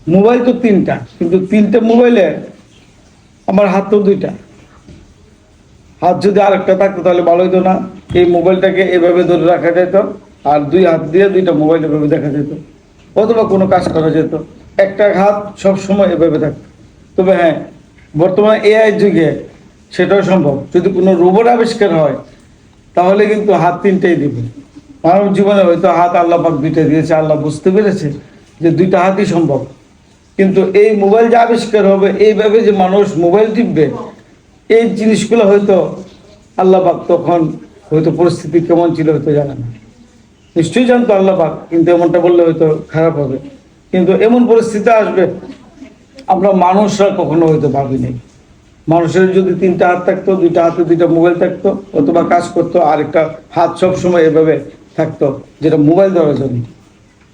Mobile তো তিনটা, কিন্তু তিনটা মোবাইলে আমার হাত তো দুইটা। হাত যদি আরেকটা থাকতো তাহলে ভালো হতো না? এই মোবাইলটাকে এভাবে ধরে রাখা যেত, আর দুই হাত দিয়ে দুইটা মোবাইল এভাবে দেখা যেত, অথবা কোনো কাজ করা যেত। একটা হাত সব সময় এভাবে থাকতো। তবে হ্যাঁ, বর্তমানে এআই যুগে সেটাও সম্ভব। যদি কোনো রোবট আবিষ্কার হয় তাহলে কিন্তু হাত তিনটেই দিবে। মানব জীবনে হয়তো হাত আল্লাহ পাক দুইটা দিয়েছে, আল্লাহ বুঝতে পেরেছে যে দুইটা হাতই সম্ভব। কিন্তু এই মোবাইল যে আবিষ্কার হবে, এইভাবে যে মানুষ মোবাইল টিপবে, এই জিনিসগুলো হয়তো আল্লাহ পাক তখন হয়তো পরিস্থিতি কেমন ছিল হয়তো জানে না। নিশ্চয়ই জানতো আল্লাহ পাক, কিন্তু এমনটা বললে হয়তো খারাপ হবে। কিন্তু এমন পরিস্থিতি আসবে আমরা মানুষরা কখনো হয়তো ভাবিনি। মানুষের যদি তিনটা হাত থাকতো, দুইটা হাতে দুইটা মোবাইল থাকতো, অথবা কাজ করতো, আরেকটা হাত সবসময় এভাবে থাকতো যেটা মোবাইল ধরার জন্য।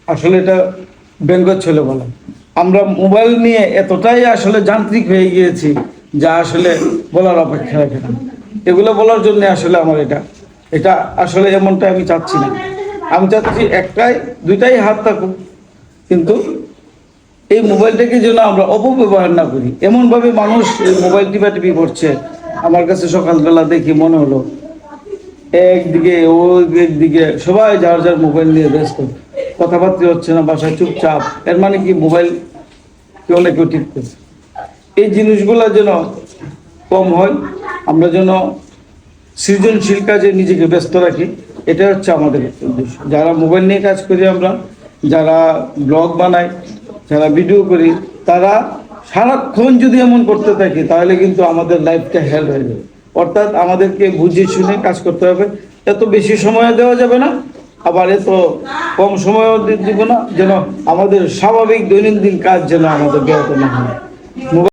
আসলে এটা ব্যঙ্গ ছিল বলা। আমরা মোবাইল নিয়ে এতটাই আসলে যান্ত্রিক হয়ে গিয়েছি যা আসলে বলার অপেক্ষা রাখে না। এগুলো বলার জন্য আসলে আমার এটা এটা আসলে এমনটা আমি চাচ্ছি না। আমি চাচ্ছি একটাই দুইটাই হাত থাকুক, কিন্তু এই মোবাইলটাকে যেন আমরা অপব্যবহার না করি। এমনভাবে মানুষ এই মোবাইল টিপাটিপি করছে, আমার কাছে সকালবেলা দেখি মনে হলো একদিকে ওই একদিকে সবাই যার যার মোবাইল নিয়ে ব্যস্ত, কথাবার্তা হচ্ছে না, বাসায় চুপচাপ। এর মানে কি মোবাইল কেউ না কেউ টিপতেছে। এই জিনিসগুলো যেন কম হয়, আমরা যেন সৃজনশীল কাজে নিজেকে ব্যস্ত রাখি, এটা হচ্ছে আমাদের উদ্দেশ্য। যারা মোবাইল নিয়ে কাজ করি আমরা, যারা ব্লগ বানাই, যারা ভিডিও করি, তারা সারাক্ষণ যদি এমন করতে থাকি তাহলে কিন্তু আমাদের লাইফটা হেল হয়ে যাবে। অর্থাৎ আমাদেরকে বুঝিয়ে শুনে কাজ করতে হবে। এত বেশি সময় দেওয়া যাবে না, আবার এত কম সময়ও দিব না, যেন আমাদের স্বাভাবিক দৈনন্দিন কাজ যেন আমাদের ব্যাহত না হয়।